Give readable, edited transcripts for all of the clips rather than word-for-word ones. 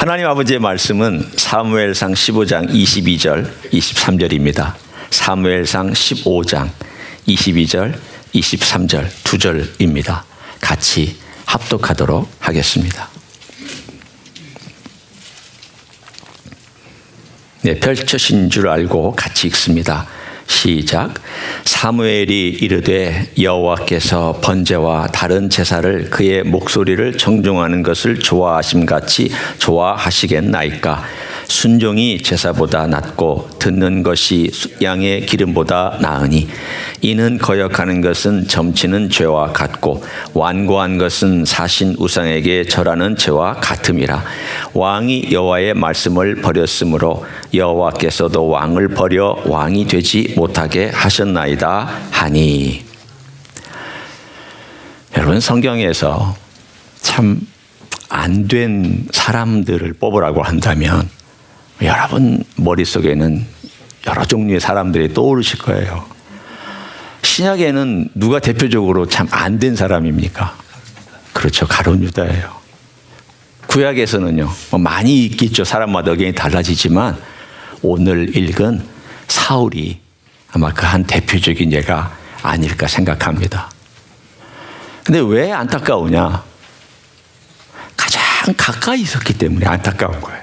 하나님 아버지의 말씀은 사무엘상 15장 22절, 23절입니다. 사무엘상 15장 22절, 23절 두 절입니다. 같이 합독하도록 하겠습니다. 네, 펼쳐진 줄 알고 같이 읽습니다. 시작. 사무엘이 이르되 여호와께서 번제와 다른 제사를 그의 목소리를 정종하는 것을 좋아하심같이 좋아하시겠나이까. 순종이 제사보다 낫고 듣는 것이 양의 기름보다 나으니 이는 거역하는 것은 점치는 죄와 같고 완고한 것은 사신 우상에게 절하는 죄와 같음이라. 왕이 여호와의 말씀을 버렸으므로 여호와께서도 왕을 버려 왕이 되지 못하게 하셨나이다 하니. 여러분, 성경에서 참 안 된 사람들을 뽑으라고 한다면 여러분 머릿속에는 여러 종류의 사람들이 떠오르실 거예요. 신약에는 누가 대표적으로 참 안 된 사람입니까? 그렇죠. 가룟 유다예요. 구약에서는요, 많이 있겠죠. 사람마다 의견이 달라지지만 오늘 읽은 사울이 아마 그 한 대표적인 예가 아닐까 생각합니다. 근데 왜 안타까우냐? 가장 가까이 있었기 때문에 안타까운 거예요.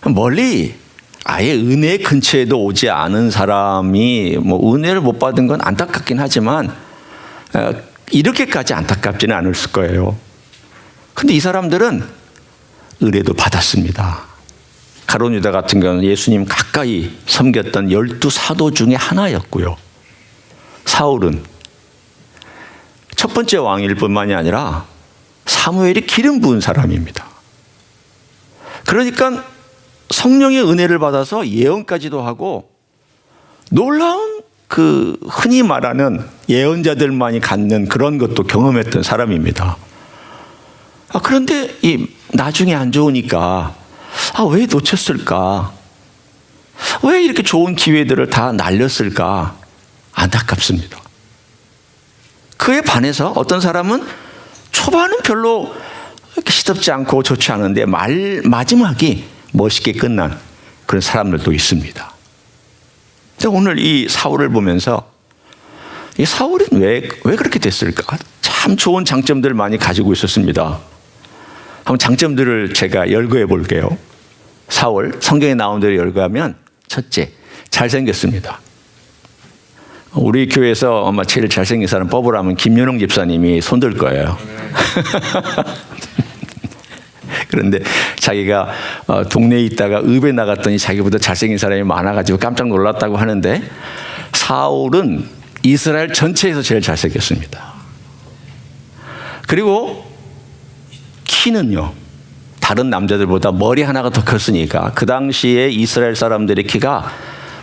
멀리 아예 은혜 근처에도 오지 않은 사람이 은혜를 못 받은 건 안타깝긴 하지만 이렇게까지 안타깝지는 않을 거예요. 근데 이 사람들은 은혜도 받았습니다. 가룟 유다 같은 경우는 예수님 가까이 섬겼던 12 사도 중에 하나였고요. 사울은 첫 번째 왕일 뿐만이 아니라 사무엘이 기름 부은 사람입니다. 그러니까 성령의 은혜를 받아서 예언까지도 하고 놀라운 그 흔히 말하는 예언자들만이 갖는 그런 것도 경험했던 사람입니다. 그런데 나중에 안 좋으니까 왜 놓쳤을까? 왜 이렇게 좋은 기회들을 다 날렸을까? 안타깝습니다. 그에 반해서 어떤 사람은 초반은 별로 시덥지 않고 좋지 않은데 마지막이 멋있게 끝난 그런 사람들도 있습니다. 근데 오늘 이 사울을 보면서 이 사울은 왜 그렇게 됐을까? 참 좋은 장점들을 많이 가지고 있었습니다. 한번 장점들을 제가 열거해 볼게요. 사울, 성경에 나온 대로 열거하면 첫째, 잘생겼습니다. 우리 교회에서 아마 제일 잘생긴 사람 뽑으라면 김연홍 집사님이 손들 거예요. 그런데 자기가 동네에 있다가 읍에 나갔더니 자기보다 잘생긴 사람이 많아가지고 깜짝 놀랐다고 하는데, 사울은 이스라엘 전체에서 제일 잘생겼습니다. 그리고 키는요, 다른 남자들보다 머리 하나가 더 컸으니까 그 당시에 이스라엘 사람들의 키가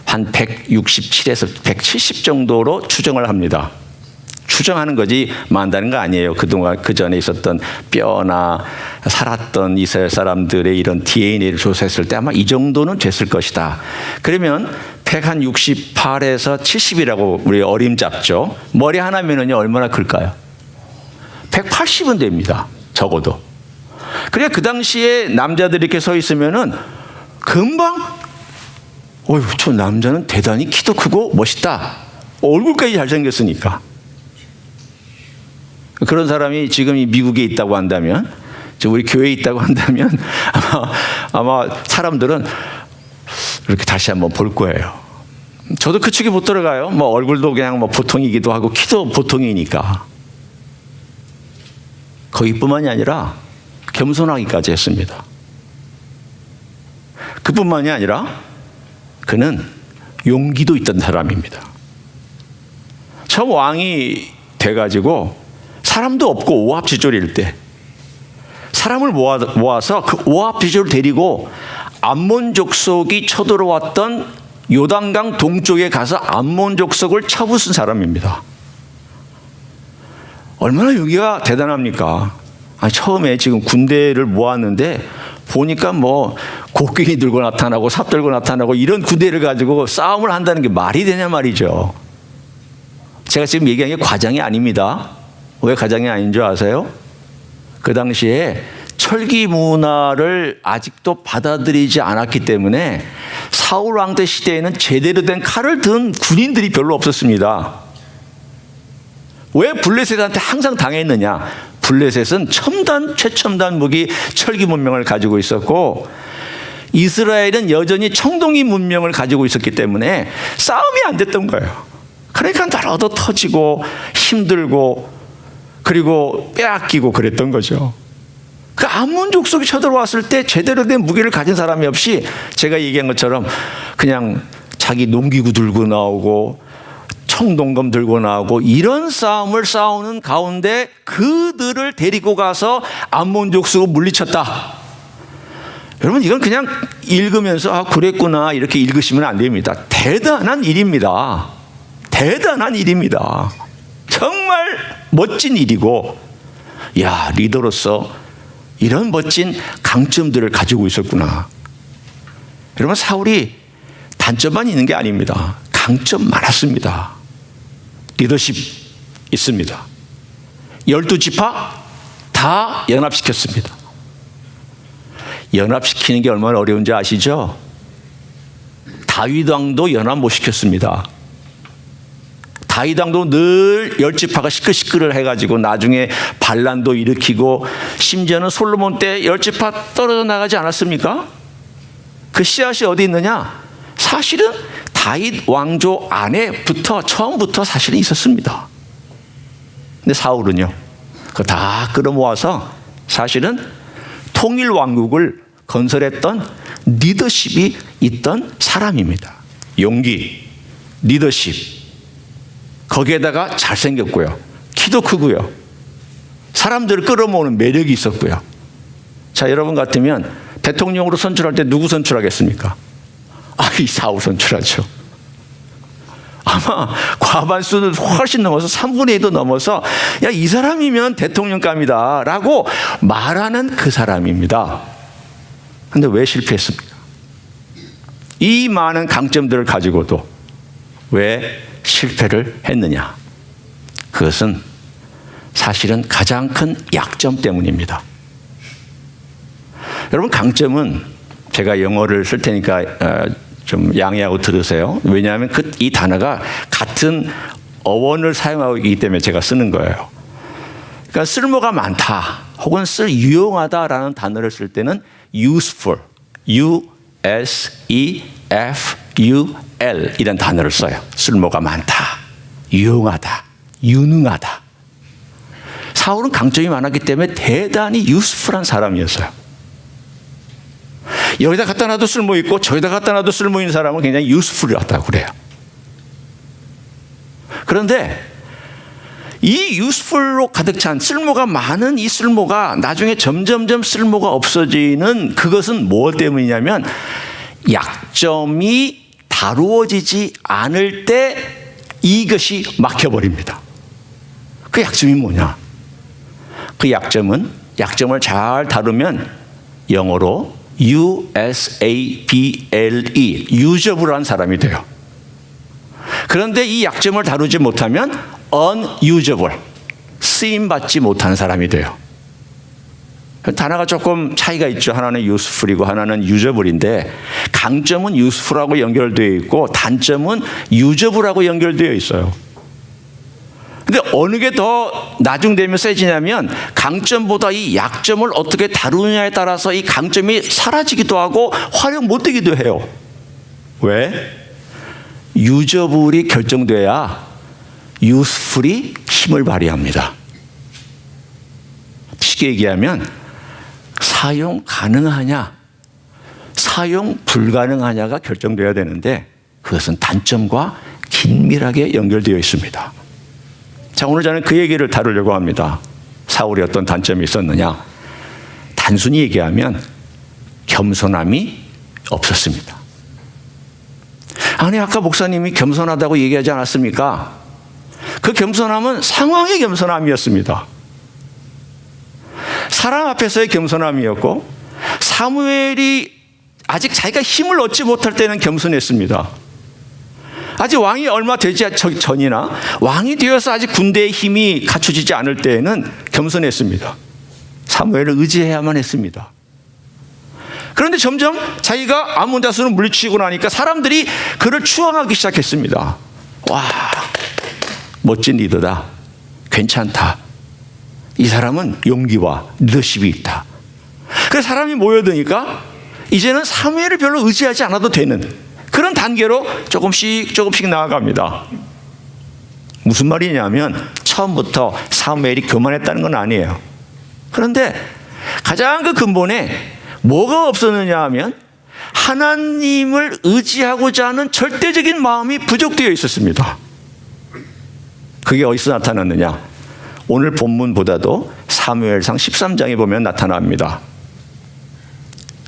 한 167에서 170 정도로 추정을 합니다. 추정하는 거지 만다는 거 아니에요. 그동안 그 전에 있었던 뼈나 살았던 이스라엘 사람들의 이런 DNA를 조사했을 때 아마 이 정도는 됐을 것이다. 그러면 168에서 70이라고 우리 어림잡죠. 머리 하나면은요 얼마나 클까요? 180은 됩니다. 적어도. 그래 그 당시에 남자들이 이렇게 서 있으면은 금방 저 남자는 대단히 키도 크고 멋있다. 얼굴까지 잘생겼으니까. 그런 사람이 지금 이 미국에 있다고 한다면, 우리 교회에 있다고 한다면 아마 사람들은 이렇게 다시 한번 볼 거예요. 저도 그 축에 못 들어가요. 얼굴도 그냥 보통이기도 하고 키도 보통이니까. 거기뿐만이 아니라 겸손하기까지 했습니다. 그뿐만이 아니라 그는 용기도 있던 사람입니다. 처음 왕이 돼가지고 사람도 없고 오합지졸일 때 사람을 모아서 그 오합지졸을 데리고 암몬 족속이 쳐들어왔던 요단강 동쪽에 가서 암몬 족속을 쳐부순 사람입니다. 얼마나 용기가 대단합니까? 처음에 지금 군대를 모았는데 보니까 곡괭이 들고 나타나고 삽 들고 나타나고 이런 군대를 가지고 싸움을 한다는 게 말이 되냐 말이죠. 제가 지금 얘기한 게 과장이 아닙니다. 왜 과장이 아닌 줄 아세요? 그 당시에 철기 문화를 아직도 받아들이지 않았기 때문에 사울 왕대 시대에는 제대로 된 칼을 든 군인들이 별로 없었습니다. 왜 블레셋한테 항상 당했느냐? 블레셋은 최첨단 무기 철기 문명을 가지고 있었고, 이스라엘은 여전히 청동기 문명을 가지고 있었기 때문에 싸움이 안 됐던 거예요. 그러니까 날 얻어 터지고 힘들고 그리고 빼앗기고 그랬던 거죠. 그 암몬 족속이 쳐들어왔을 때 제대로 된 무기를 가진 사람이 없이 제가 얘기한 것처럼 그냥 자기 농기구 들고 나오고 청동검 들고 나오고 이런 싸움을 싸우는 가운데 그들을 데리고 가서 암몬 족속을 물리쳤다. 여러분, 이건 그냥 읽으면서 아, 그랬구나 이렇게 읽으시면 안 됩니다. 대단한 일입니다. 대단한 일입니다. 정말 멋진 일이고, 야, 리더로서 이런 멋진 강점들을 가지고 있었구나. 여러분, 사울이 단점만 있는 게 아닙니다. 강점 많았습니다. 리더십 있습니다. 12지파 다 연합시켰습니다. 연합시키는 게 얼마나 어려운지 아시죠? 다윗 왕도 연합 못 시켰습니다. 다윗 왕도 늘 10지파가 시끌시끌을 해가지고 나중에 반란도 일으키고, 심지어는 솔로몬 때 10지파 떨어져 나가지 않았습니까? 그 씨앗이 어디 있느냐? 사실은 다윗 왕조 안에부터 처음부터 사실은 있었습니다. 근데 사울은요, 그거 다 끌어모아서 사실은 통일 왕국을 건설했던 리더십이 있던 사람입니다. 용기, 리더십, 거기에다가 잘생겼고요, 키도 크고요, 사람들을 끌어모으는 매력이 있었고요. 자, 여러분 같으면 대통령으로 선출할 때 누구 선출하겠습니까? 이 사울 선출하죠. 아마 과반수는 훨씬 넘어서 3분의 1도 넘어서 야, 이 사람이면 대통령감이다 라고 말하는 그 사람입니다. 그런데 왜 실패했습니까? 이 많은 강점들을 가지고도 왜 실패를 했느냐? 그것은 사실은 가장 큰 약점 때문입니다. 여러분, 강점은 제가 영어를 쓸 테니까 좀 양해하고 들으세요. 왜냐하면 이 단어가 같은 어원을 사용하고 있기 때문에 제가 쓰는 거예요. 그러니까 쓸모가 많다 혹은 유용하다라는 단어를 쓸 때는 useful, U-S-E-F-U-L 이런 단어를 써요. 쓸모가 많다, 유용하다, 유능하다. 사울은 강점이 많았기 때문에 대단히 useful한 사람이었어요. 여기다 갖다 놔도 쓸모 있고 저기다 갖다 놔도 쓸모 있는 사람은 굉장히 useful하다고 그래요. 그런데 이 useful로 가득 찬 쓸모가 많은 이 쓸모가 나중에 점점점 쓸모가 없어지는 그것은 뭐 때문이냐면 약점이 다루어지지 않을 때 이것이 막혀버립니다. 그 약점이 뭐냐? 그 약점을 잘 다루면 영어로 U-S-A-B-L-E, 유저블한 사람이 돼요. 그런데 이 약점을 다루지 못하면 unusable, 쓰임받지 못하는 사람이 돼요. 단어가 조금 차이가 있죠. 하나는 useful이고 하나는 usable인데, 강점은 useful하고 연결되어 있고 단점은 usable하고 연결되어 있어요. 근데 어느 게 더 나중되면 세지냐면 강점보다 이 약점을 어떻게 다루느냐에 따라서 이 강점이 사라지기도 하고 활용 못 되기도 해요. 왜? 유저블이 결정돼야 유스풀이 힘을 발휘합니다. 쉽게 얘기하면 사용 가능하냐, 사용 불가능하냐가 결정돼야 되는데 그것은 단점과 긴밀하게 연결되어 있습니다. 자, 오늘 저는 그 얘기를 다루려고 합니다. 사울이 어떤 단점이 있었느냐? 단순히 얘기하면 겸손함이 없었습니다. 아니, 아까 목사님이 겸손하다고 얘기하지 않았습니까? 그 겸손함은 상황의 겸손함이었습니다. 사람 앞에서의 겸손함이었고, 사무엘이 아직 자기가 힘을 얻지 못할 때는 겸손했습니다. 아직 왕이 얼마 되지 전이나 왕이 되어서 아직 군대의 힘이 갖춰지지 않을 때에는 겸손했습니다. 사무엘을 의지해야만 했습니다. 그런데 점점 자기가 암몬 자손을 물리치고 나니까 사람들이 그를 추앙하기 시작했습니다. 와, 멋진 리더다. 괜찮다. 이 사람은 용기와 리더십이 있다. 그래서 사람이 모여드니까 이제는 사무엘을 별로 의지하지 않아도 되는 그런 단계로 조금씩 나아갑니다. 무슨 말이냐면 처음부터 사무엘이 교만했다는 건 아니에요. 그런데 가장 그 근본에 뭐가 없었느냐 하면 하나님을 의지하고자 하는 절대적인 마음이 부족되어 있었습니다. 그게 어디서 나타났느냐? 오늘 본문보다도 사무엘상 13장에 보면 나타납니다.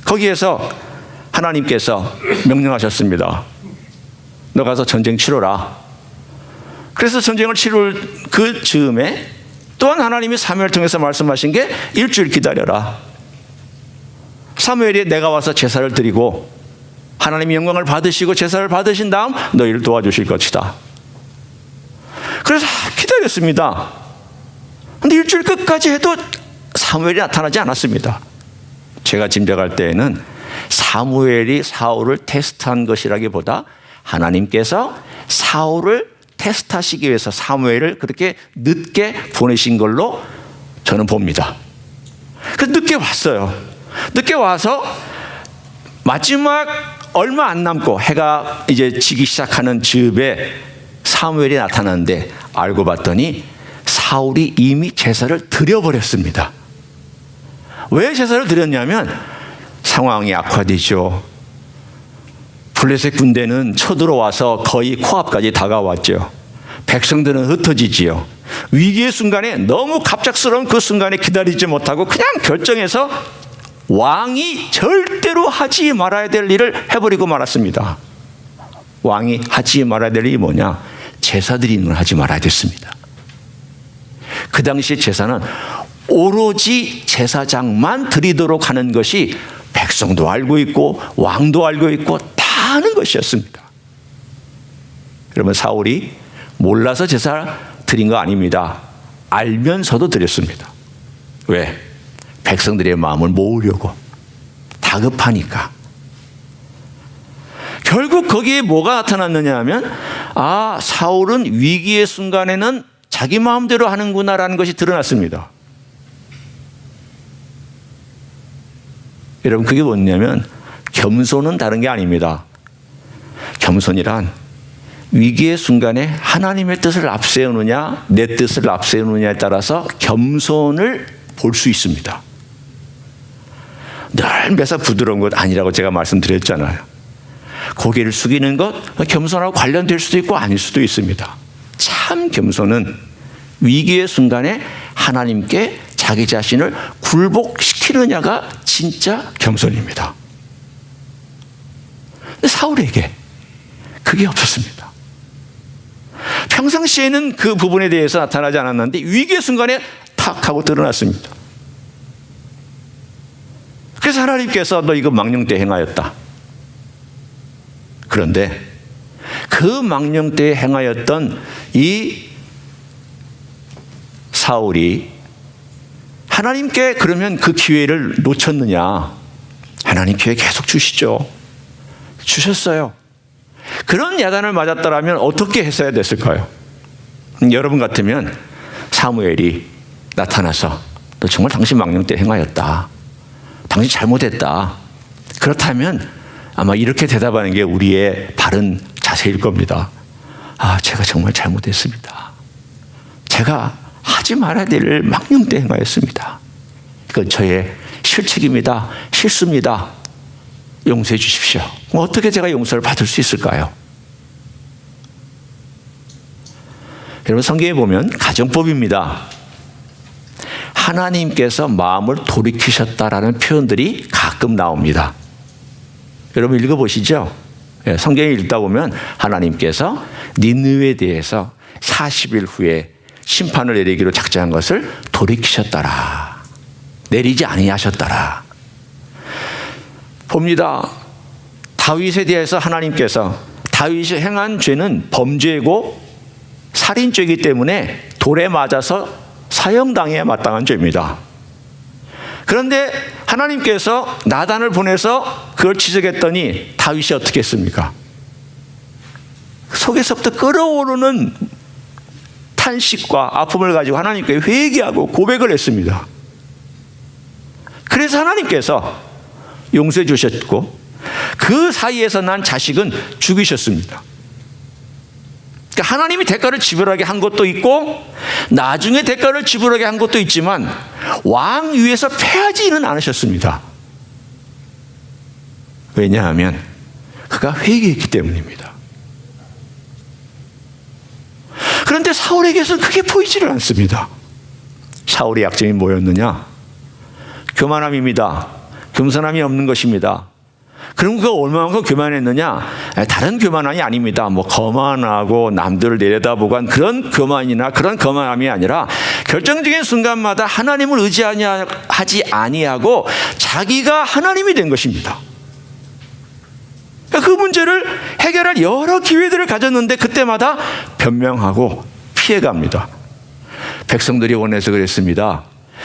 거기에서 하나님께서 명령하셨습니다. 너 가서 전쟁 치러라. 그래서 전쟁을 치를 그 즈음에 또한 하나님이 사무엘을 통해서 말씀하신 게 일주일 기다려라. 사무엘이 내가 와서 제사를 드리고 하나님의 영광을 받으시고 제사를 받으신 다음 너희를 도와주실 것이다. 그래서 기다렸습니다. 그런데 일주일 끝까지 해도 사무엘이 나타나지 않았습니다. 제가 짐작할 때에는 사무엘이 사울을 테스트한 것이라기보다 하나님께서 사울을 테스트하시기 위해서 사무엘을 그렇게 늦게 보내신 걸로 저는 봅니다. 그래서 늦게 왔어요. 늦게 와서 마지막 얼마 안 남고 해가 이제 지기 시작하는 즈음에 사무엘이 나타났는데 알고 봤더니 사울이 이미 제사를 드려버렸습니다. 왜 제사를 드렸냐면 상황이 악화되죠. 블레셋 군대는 쳐들어와서 거의 코앞까지 다가왔죠. 백성들은 흩어지지요. 위기의 순간에 너무 갑작스러운 그 순간에 기다리지 못하고 그냥 결정해서 왕이 절대로 하지 말아야 될 일을 해버리고 말았습니다. 왕이 하지 말아야 될 일이 뭐냐? 제사 드리는 걸 하지 말아야 됐습니다. 그 당시 제사는 오로지 제사장만 드리도록 하는 것이 백성도 알고 있고 왕도 알고 있고 다 아는 것이었습니다. 그러면 사울이 몰라서 제사 드린 거 아닙니다. 알면서도 드렸습니다. 왜? 백성들의 마음을 모으려고. 다급하니까. 결국 거기에 뭐가 나타났느냐 하면 사울은 위기의 순간에는 자기 마음대로 하는구나라는 것이 드러났습니다. 여러분 그게 뭐냐면 겸손은 다른 게 아닙니다. 겸손이란 위기의 순간에 하나님의 뜻을 앞세우느냐 내 뜻을 앞세우느냐에 따라서 겸손을 볼 수 있습니다. 늘 매사 부드러운 것 아니라고 제가 말씀드렸잖아요. 고개를 숙이는 것 겸손하고 관련될 수도 있고 아닐 수도 있습니다. 참 겸손은 위기의 순간에 하나님께 자기 자신을 굴복시키느냐가 진짜 겸손입니다. 근데 사울에게 그게 없었습니다. 평상시에는 그 부분에 대해서 나타나지 않았는데 위기의 순간에 탁 하고 드러났습니다. 그래서 하나님께서 너 이거 망령 때 행하였다. 그런데 그 망령 때 행하였던 이 사울이 하나님께 그러면 그 기회를 놓쳤느냐? 하나님 기회 계속 주시죠. 주셨어요. 그런 야단을 맞았더라면 어떻게 했어야 됐을까요? 여러분 같으면 사무엘이 나타나서 너 정말 당신 망령 때 행하였다. 당신 잘못했다. 그렇다면 아마 이렇게 대답하는 게 우리의 바른 자세일 겁니다. 제가 정말 잘못했습니다. 제가 하지 말아야 될 일을 망령 때 행하였습니다. 이건 저의 실책입니다. 실수입니다. 용서해 주십시오. 어떻게 제가 용서를 받을 수 있을까요? 여러분 성경에 보면 가정법입니다. 하나님께서 마음을 돌이키셨다라는 표현들이 가끔 나옵니다. 여러분 읽어보시죠. 성경에 읽다 보면 하나님께서 니느웨에 대해서 40일 후에 심판을 내리기로 작정한 것을 돌이키셨더라. 내리지 아니하셨더라. 봅니다. 다윗에 대해서 하나님께서 다윗이 행한 죄는 범죄고 살인죄이기 때문에 돌에 맞아서 사형당해야 마땅한 죄입니다. 그런데 하나님께서 나단을 보내서 그걸 지적했더니 다윗이 어떻게 했습니까? 속에서부터 끓어오르는 탄식과 아픔을 가지고 하나님께 회개하고 고백을 했습니다. 그래서 하나님께서 용서해 주셨고 그 사이에서 난 자식은 죽이셨습니다. 그러니까 하나님이 대가를 지불하게 한 것도 있고 나중에 대가를 지불하게 한 것도 있지만 왕 위에서 패하지는 않으셨습니다. 왜냐하면 그가 회개했기 때문입니다. 그런데 사울에게서는 그게 보이지를 않습니다. 사울의 약점이 뭐였느냐? 교만함입니다. 겸손함이 없는 것입니다. 그럼 그가 얼마만큼 교만했느냐? 다른 교만함이 아닙니다. 뭐 거만하고 남들을 내려다보고 한 그런 교만이나 그런 거만함이 아니라 결정적인 순간마다 하나님을 의지하지 아니하고 자기가 하나님이 된 것입니다. 그 문제를 해결할 여러 기회들을 가졌는데 그때마다 변명하고 피해갑니다. 백성들이 원해서 그랬습니다.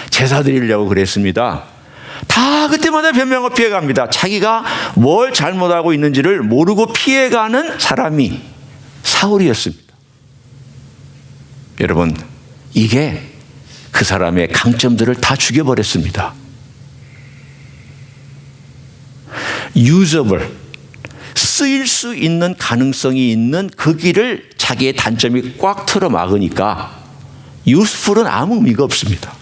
제사 드리려고 그랬습니다. 다 그때마다 변명하고 피해갑니다. 자기가 뭘 잘못하고 있는지를 모르고 피해가는 사람이 사울이었습니다. 여러분, 이게 그 사람의 강점들을 다 죽여버렸습니다. usable, 쓰일 수 있는 가능성이 있는 그 길을 자기의 단점이 꽉 틀어 막으니까 useful은 아무 의미가 없습니다.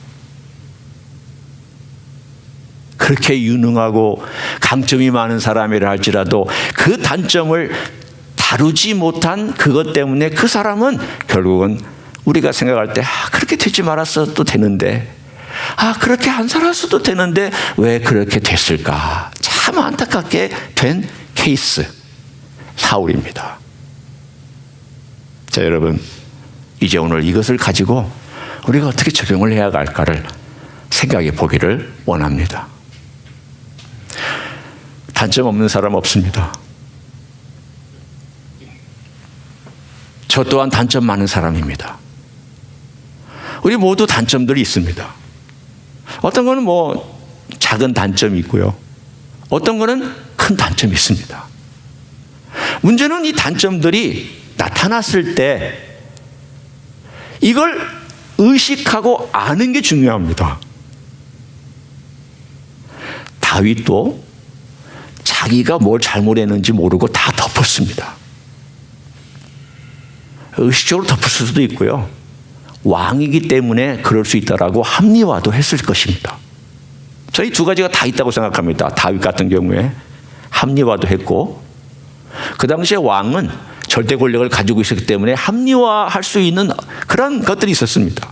그렇게 유능하고 강점이 많은 사람이라 할지라도 그 단점을 다루지 못한 그것 때문에 그 사람은 결국은 우리가 생각할 때 그렇게 되지 말았어도 되는데 그렇게 안 살았어도 되는데 왜 그렇게 됐을까? 참 안타깝게 된 케이스 사울입니다. 자, 여러분, 이제 오늘 이것을 가지고 우리가 어떻게 적용을 해야 할까를 생각해 보기를 원합니다. 단점 없는 사람 없습니다. 저 또한 단점 많은 사람입니다. 우리 모두 단점들이 있습니다. 어떤 거는 뭐 작은 단점이 있고요. 어떤 거는 큰 단점이 있습니다. 문제는 이 단점들이 나타났을 때 이걸 의식하고 아는 게 중요합니다. 다윗도 자기가 뭘 잘못했는지 모르고 다 덮었습니다. 의식적으로 덮을 수도 있고요. 왕이기 때문에 그럴 수 있다라고 합리화도 했을 것입니다. 저희 두 가지가 다 있다고 생각합니다. 다윗 같은 경우에 합리화도 했고 그 당시에 왕은 절대 권력을 가지고 있었기 때문에 합리화할 수 있는 그런 것들이 있었습니다.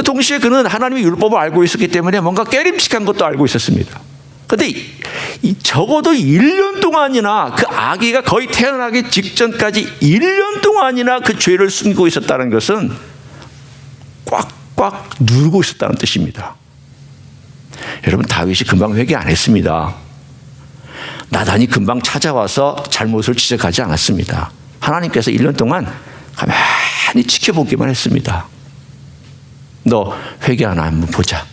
동시에 그는 하나님의 율법을 알고 있었기 때문에 뭔가 깨림칙한 것도 알고 있었습니다. 그런데 적어도 1년 동안이나 그 아기가 거의 태어나기 직전까지 1년 동안이나 그 죄를 숨기고 있었다는 것은 꽉꽉 누르고 있었다는 뜻입니다. 여러분, 다윗이 금방 회개 안 했습니다. 나단이 금방 찾아와서 잘못을 지적하지 않았습니다. 하나님께서 1년 동안 가만히 지켜보기만 했습니다. 너 회개하나 한번 보자.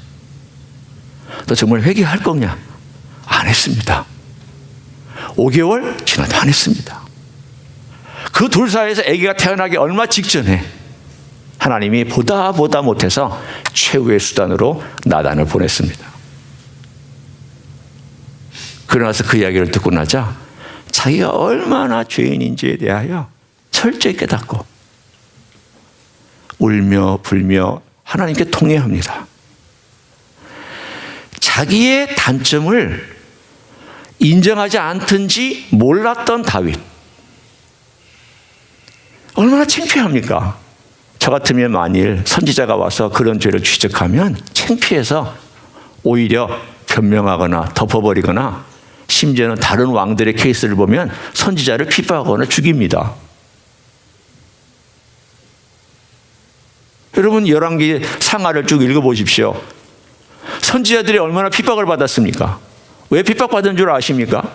너 정말 회개할 거냐? 안 했습니다. 5개월 지나도 안 했습니다. 그 둘 사이에서 아기가 태어나기 얼마 직전에 하나님이 보다 못해서 최후의 수단으로 나단을 보냈습니다. 그러나서 그 이야기를 듣고 나자 자기가 얼마나 죄인인지에 대하여 철저히 깨닫고 울며 불며 하나님께 통회합니다. 자기의 단점을 인정하지 않든지 몰랐던 다윗. 얼마나 창피합니까? 저 같으면 만일 선지자가 와서 그런 죄를 지적하면 창피해서 오히려 변명하거나 덮어버리거나 심지어는 다른 왕들의 케이스를 보면 선지자를 핍박하거나 죽입니다. 여러분, 열왕기 상하를 쭉 읽어보십시오. 선지자들이 얼마나 핍박을 받았습니까? 왜 핍박받은 줄 아십니까?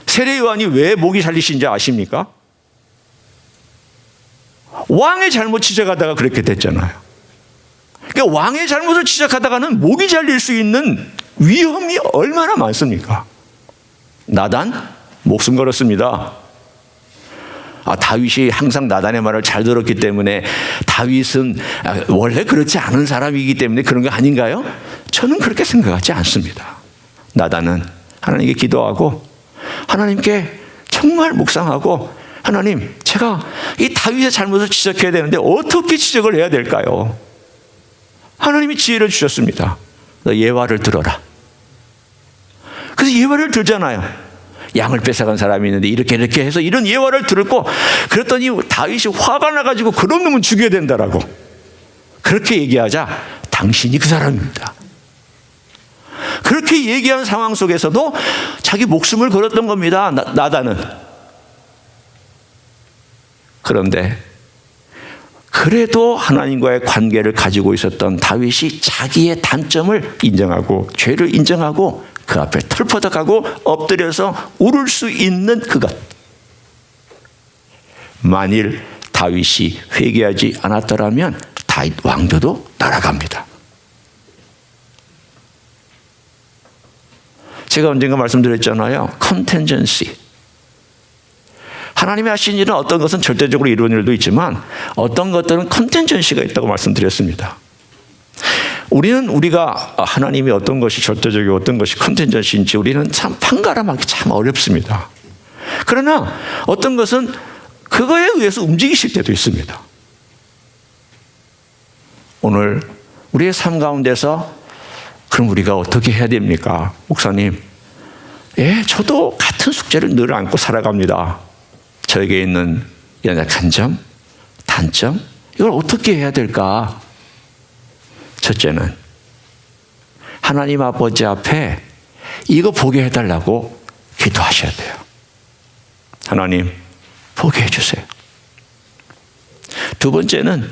세례요한이 왜 목이 잘리신지 아십니까? 왕의 잘못 지적하다가 그렇게 됐잖아요. 그러니까 왕의 잘못을 지적하다가는 목이 잘릴 수 있는 위험이 얼마나 많습니까? 나단 목숨 걸었습니다. 다윗이 항상 나단의 말을 잘 들었기 때문에 다윗은 원래 그렇지 않은 사람이기 때문에 그런 거 아닌가요? 저는 그렇게 생각하지 않습니다. 나단은 하나님께 기도하고 하나님께 정말 묵상하고, 하나님, 제가 이 다윗의 잘못을 지적해야 되는데 어떻게 지적을 해야 될까요? 하나님이 지혜를 주셨습니다. 너 예화를 들어라. 그래서 예화를 들잖아요. 양을 뺏어간 사람이 있는데 이렇게 해서 이런 예화를 들었고, 그랬더니 다윗이 화가 나가지고 그런 놈은 죽여야 된다라고 그렇게 얘기하자 당신이 그 사람입니다. 그렇게 얘기한 상황 속에서도 자기 목숨을 걸었던 겁니다. 나단은. 그런데 그래도 하나님과의 관계를 가지고 있었던 다윗이 자기의 단점을 인정하고 죄를 인정하고 그 앞에 털퍼덕하고 엎드려서 울을 수 있는 그것. 만일 다윗이 회개하지 않았더라면 다윗 왕조도 날아갑니다. 제가 언젠가 말씀드렸잖아요. 컨텐전시. 하나님이 하신 일은 어떤 것은 절대적으로 이루어진 일도 있지만 어떤 것들은 컨텐전시가 있다고 말씀드렸습니다. 우리가 하나님이 어떤 것이 절대적이고 어떤 것이 컨텐전시인지 우리는 참 판가름하기 참 어렵습니다. 그러나 어떤 것은 그거에 의해서 움직이실 때도 있습니다. 오늘 우리의 삶 가운데서 그럼 우리가 어떻게 해야 됩니까? 목사님, 저도 같은 숙제를 늘 안고 살아갑니다. 저에게 있는 연약한 점, 단점, 이걸 어떻게 해야 될까? 첫째는 하나님 아버지 앞에 이거 보게 해달라고 기도하셔야 돼요. 하나님, 보게 해주세요. 두 번째는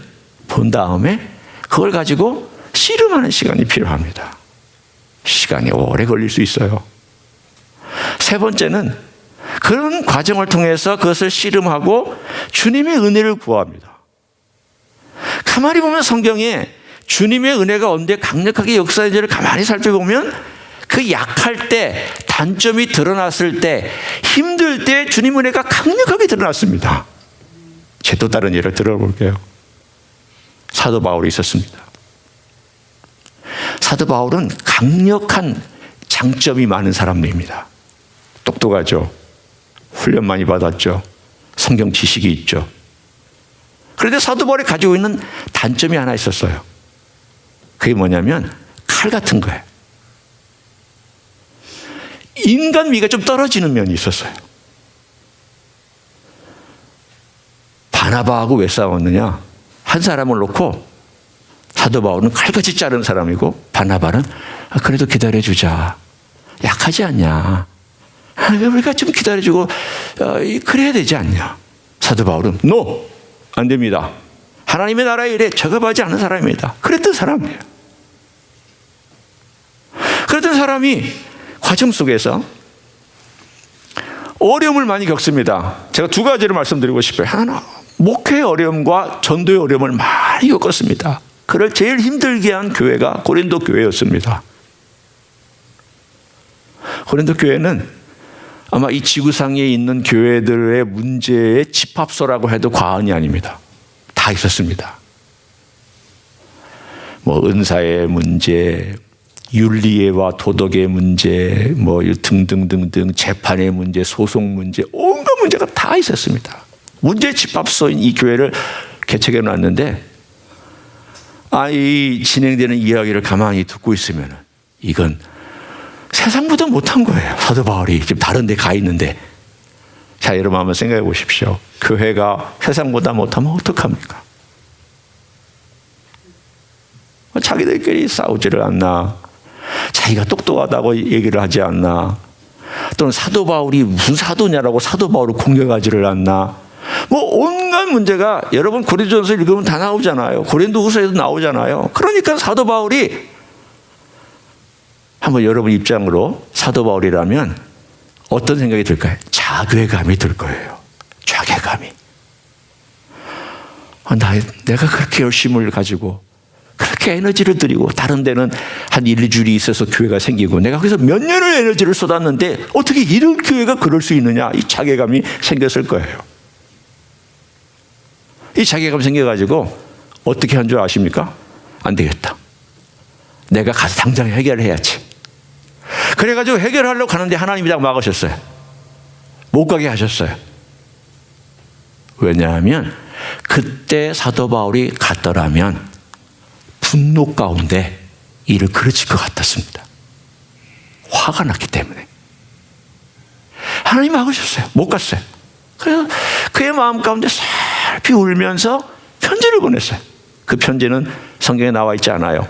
본 다음에 그걸 가지고 씨름하는 시간이 필요합니다. 시간이 오래 걸릴 수 있어요. 세 번째는 그런 과정을 통해서 그것을 씨름하고 주님의 은혜를 구합니다. 가만히 보면 성경에 주님의 은혜가 언제 강력하게 역사했는지를 가만히 살펴보면 그 약할 때, 단점이 드러났을 때, 힘들 때 주님 은혜가 강력하게 드러났습니다. 제 또 다른 예를 들어볼게요. 사도 바울이 있었습니다. 사도 바울은 강력한 장점이 많은 사람입니다. 똑똑하죠. 훈련 많이 받았죠. 성경 지식이 있죠. 그런데 사도 바울이 가지고 있는 단점이 하나 있었어요. 그게 뭐냐면 칼 같은 거예요. 인간미가 좀 떨어지는 면이 있었어요. 바나바하고 왜 싸웠느냐? 한 사람을 놓고 사도 바울은 칼같이 자른 사람이고 바나바는 그래도 기다려주자. 약하지 않냐? 우리가 좀 기다려주고 그래야 되지 않냐? 사도 바울은 NO! 안 됩니다. 하나님의 나라의 일에 저급하지 않은 사람입니다. 그랬던 사람이에요. 그랬던 사람이 과정 속에서 어려움을 많이 겪습니다. 제가 두 가지를 말씀드리고 싶어요. 하나, 목회의 어려움과 전도의 어려움을 많이 겪었습니다. 그를 제일 힘들게 한 교회가 고린도 교회였습니다. 고린도 교회는 아마 이 지구상에 있는 교회들의 문제의 집합소라고 해도 과언이 아닙니다. 다 있었습니다. 은사의 문제, 윤리와 도덕의 문제, 등등등등, 재판의 문제, 소송 문제, 온갖 문제가 다 있었습니다. 문제의 집합소인 이 교회를 개척해 놨는데, 이 진행되는 이야기를 가만히 듣고 있으면 이건 세상보다 못한 거예요. 사도 바울이 지금 다른 데 가 있는데. 자, 여러분 한번 생각해 보십시오. 교회가 세상보다 못하면 어떡합니까? 자기들끼리 싸우지를 않나? 자기가 똑똑하다고 얘기를 하지 않나? 또는 사도 바울이 무슨 사도냐라고 사도 바울을 공격하지를 않나? 온갖 문제가 여러분 고린도전서 읽으면 다 나오잖아요. 고린도후서에도 나오잖아요. 그러니까 사도 바울이 한번 여러분 입장으로 사도 바울이라면 어떤 생각이 들까요? 자괴감이 들 거예요. 자괴감이. 내가 그렇게 열심을 가지고 그렇게 그렇게 에너지를 들이고 다른 데는 한 1, 2주일이 있어서 교회가 생기고 내가 그래서 몇 년을 에너지를 쏟았는데 어떻게 이런 교회가 그럴 수 있느냐, 이 자괴감이 생겼을 거예요. 이 자괴감이 생겨가지고 어떻게 한 줄 아십니까? 안 되겠다. 내가 가서 당장 해결을 해야지. 그래가지고 해결하려고 가는데 하나님이 딱 막으셨어요. 못 가게 하셨어요. 왜냐하면 그때 사도 바울이 갔더라면 분노 가운데 일을 그르칠 것 같았습니다. 화가 났기 때문에. 하나님 막으셨어요. 못 갔어요. 그래서 그의 마음 가운데 슬피 울면서 편지를 보냈어요. 그 편지는 성경에 나와 있지 않아요.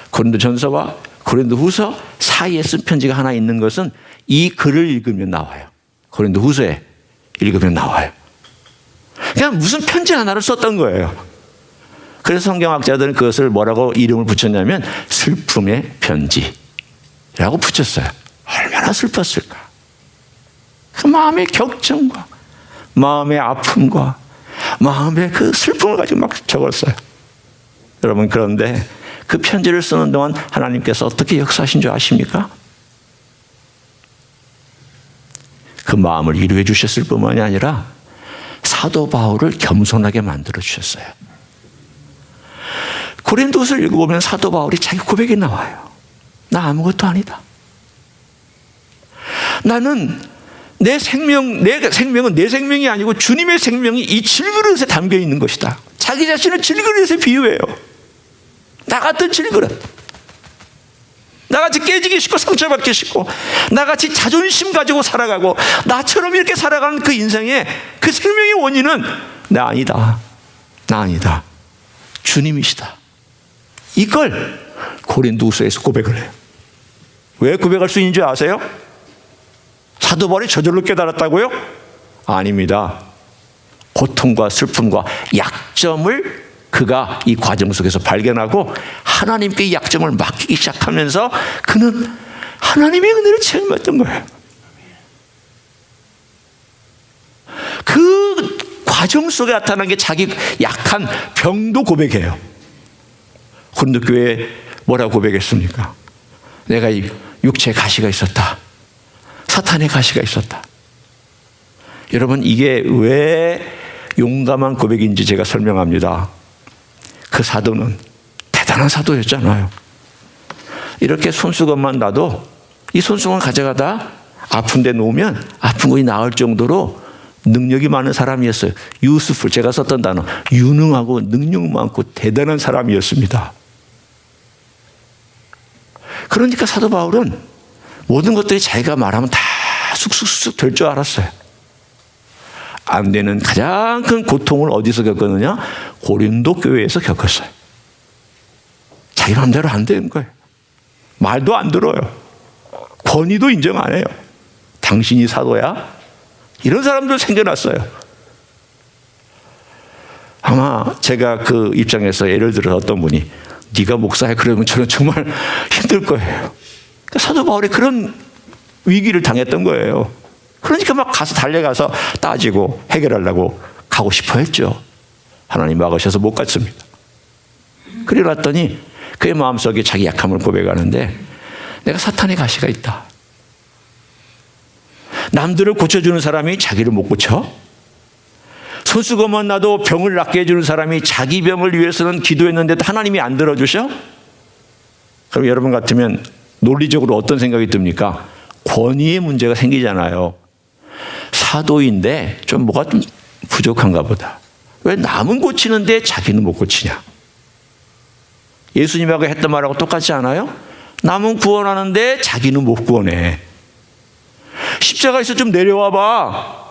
고린도전서와 고린도후서 사이에 쓴 편지가 하나 있는 것은 이 글을 읽으면 나와요. 고린도후서에 읽으면 나와요. 그냥 무슨 편지 하나를 썼던 거예요. 그래서 성경학자들은 그것을 뭐라고 이름을 붙였냐면 슬픔의 편지라고 붙였어요. 얼마나 슬펐을까. 그 마음의 격정과 마음의 아픔과 마음의 그 슬픔을 가지고 막 적었어요. 여러분, 그런데 그 편지를 쓰는 동안 하나님께서 어떻게 역사하신 줄 아십니까? 그 마음을 위로해 주셨을 뿐만이 아니라 사도 바울을 겸손하게 만들어 주셨어요. 고린도서를 읽어보면 사도 바울이 자기 고백이 나와요. 나 아무것도 아니다. 나는 내 생명은 내 생명이 아니고 주님의 생명이 이 질그릇에 담겨 있는 것이다. 자기 자신을 질그릇에 비유해요. 나 같은 질그릇. 나같이 깨지기 쉽고 상처받기 쉽고 나같이 자존심 가지고 살아가고 나처럼 이렇게 살아가는 그 인생에 그 생명의 원인은 나 아니다. 나 아니다. 주님이시다. 이걸 고린도후서에서 고백을 해요. 왜 고백할 수 있는 줄 아세요? 사도 바울이 저절로 깨달았다고요? 아닙니다. 고통과 슬픔과 약점을 그가 이 과정 속에서 발견하고 하나님께 이 약점을 맡기기 시작하면서 그는 하나님의 은혜를 체험했던 거예요. 그 과정 속에 나타난 게 자기 약한 병도 고백해요. 고린도 교회에 뭐라고 고백했습니까? 내가 이 육체에 가시가 있었다. 사탄의 가시가 있었다. 여러분, 이게 왜 용감한 고백인지 제가 설명합니다. 그 사도는 대단한 사도였잖아요. 이렇게 손수건만 놔도 이 손수건 가져가다 아픈 데 놓으면 아픈 것이 나을 정도로 능력이 많은 사람이었어요. 유스풀, 제가 썼던 단어, 유능하고 능력 많고 대단한 사람이었습니다. 그러니까 사도 바울은 모든 것들이 자기가 말하면 다 쑥쑥쑥 될 줄 알았어요. 안 되는 가장 큰 고통을 어디서 겪었느냐? 고린도 교회에서 겪었어요. 자기 마음대로 안 되는 거예요. 말도 안 들어요. 권위도 인정 안 해요. 당신이 사도야? 이런 사람들 생겨났어요. 아마 제가 그 입장에서 예를 들어 어떤 분이 네가 목사해 그러면 저는 정말 힘들 거예요. 사도 바울이 그런 위기를 당했던 거예요. 그러니까 막 가서 달려가서 따지고 해결하려고 가고 싶어 했죠. 하나님 막으셔서 못 갔습니다. 그래 놨더니 그의 마음속에 자기 약함을 고백하는데 내가 사탄의 가시가 있다. 남들을 고쳐주는 사람이 자기를 못 고쳐? 손수건만 나도 병을 낫게 해주는 사람이 자기 병을 위해서는 기도했는데도 하나님이 안 들어주셔? 그럼 여러분 같으면 논리적으로 어떤 생각이 듭니까? 권위의 문제가 생기잖아요. 사도인데 좀 뭐가 좀 부족한가 보다. 왜 남은 고치는데 자기는 못 고치냐? 예수님하고 했던 말하고 똑같지 않아요? 남은 구원하는데 자기는 못 구원해. 십자가에서 좀 내려와 봐.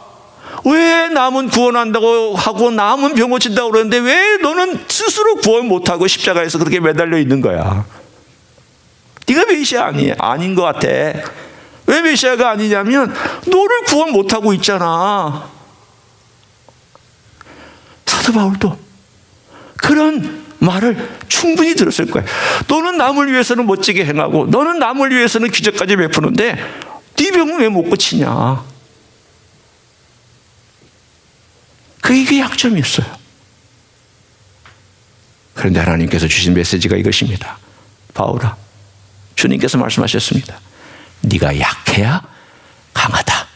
왜 남은 구원한다고 하고 남은 병 고친다고 그러는데 왜 너는 스스로 구원 못하고 십자가에서 그렇게 매달려 있는 거야? 네가 메시아 아닌 것 같아. 왜 메시아가 아니냐면 너를 구원 못하고 있잖아. 사도 바울도 그런 말을 충분히 들었을 거예요. 너는 남을 위해서는 멋지게 행하고 너는 남을 위해서는 기적까지 베푸는데 네 병은 왜 못 고치냐? 그게 약점이었어요. 그런데 하나님께서 주신 메시지가 이것입니다. 바울아, 주님께서 말씀하셨습니다. 네가 약해야 강하다.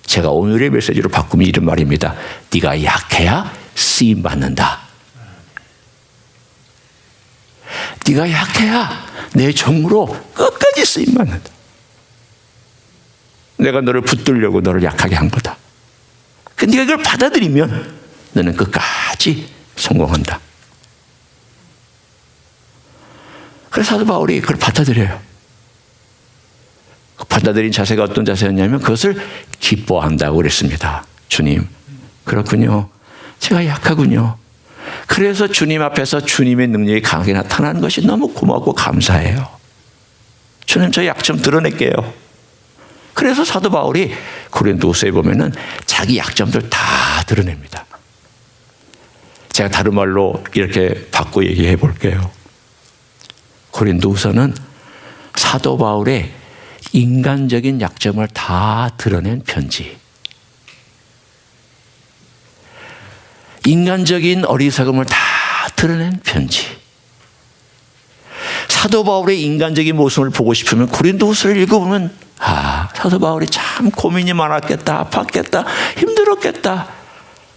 제가 오늘의 메시지로 바꾸면 이런 말입니다. 네가 약해야 쓰임받는다. 네가 약해야 내 종으로 끝까지 쓰임받는다. 내가 너를 붙들려고 너를 약하게 한 거다. 네가 이걸 받아들이면 너는 끝까지 성공한다. 그래서 사도 바울이 그걸 받아들여요. 받아들인 자세가 어떤 자세였냐면 그것을 기뻐한다고 그랬습니다. 주님, 그렇군요. 제가 약하군요. 그래서 주님 앞에서 주님의 능력이 강하게 나타나는 것이 너무 고맙고 감사해요. 주님, 저 약점 드러낼게요. 그래서 사도 바울이 고린도후서에 보면은 자기 약점들 다 드러냅니다. 제가 다른 말로 이렇게 바꿔 얘기해 볼게요. 고린도후서는 사도 바울의 인간적인 약점을 다 드러낸 편지. 인간적인 어리석음을 다 드러낸 편지. 사도 바울의 인간적인 모습을 보고 싶으면 고린도후서를 읽어보면 사도 바울이 참 고민이 많았겠다, 아팠겠다, 힘들었겠다,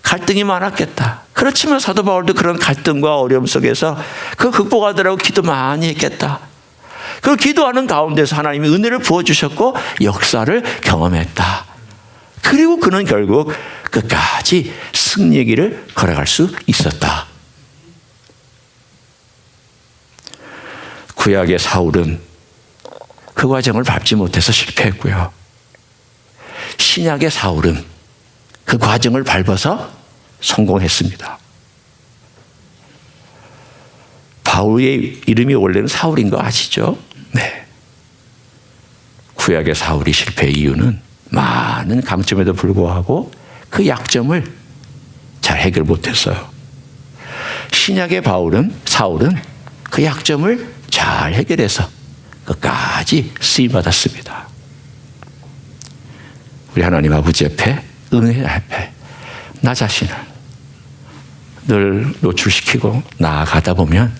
갈등이 많았겠다. 그렇지만 사도 바울도 그런 갈등과 어려움 속에서 그 극복하더라고 기도 많이 했겠다. 그 기도하는 가운데서 하나님이 은혜를 부어주셨고 역사를 경험했다. 그리고 그는 결국 끝까지 승리의 길을 걸어갈 수 있었다. 구약의 사울은 그 과정을 밟지 못해서 실패했고요. 신약의 사울은 그 과정을 밟아서 성공했습니다. 바울의 이름이 원래는 사울인 거 아시죠? 네. 구약의 사울이 실패의 이유는 많은 강점에도 불구하고 그 약점을 잘 해결 못했어요. 신약의 사울은 그 약점을 잘 해결해서 끝까지 쓰임받았습니다. 우리 하나님 아버지 앞에, 은혜 앞에 나 자신을 늘 노출시키고 나아가다 보면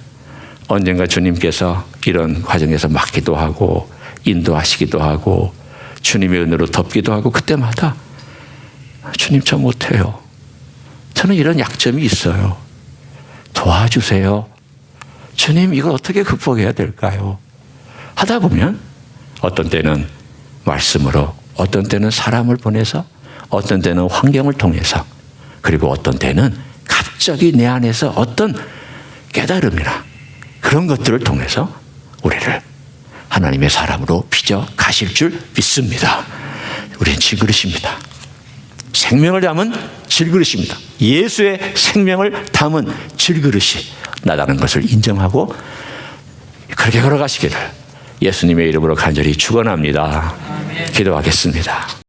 언젠가 주님께서 이런 과정에서 막기도 하고 인도하시기도 하고 주님의 은혜로 덮기도 하고 그때마다 주님 저 못해요. 저는 이런 약점이 있어요. 도와주세요. 주님 이걸 어떻게 극복해야 될까요? 하다 보면 어떤 때는 말씀으로, 어떤 때는 사람을 보내서, 어떤 때는 환경을 통해서, 그리고 어떤 때는 갑자기 내 안에서 어떤 깨달음이나 그런 것들을 통해서 우리를 하나님의 사람으로 빚어 가실 줄 믿습니다. 우리는 질그릇입니다. 생명을 담은 질그릇입니다. 예수의 생명을 담은 질그릇이 나다는 것을 인정하고 그렇게 걸어가시기를 예수님의 이름으로 간절히 축원합니다. 기도하겠습니다.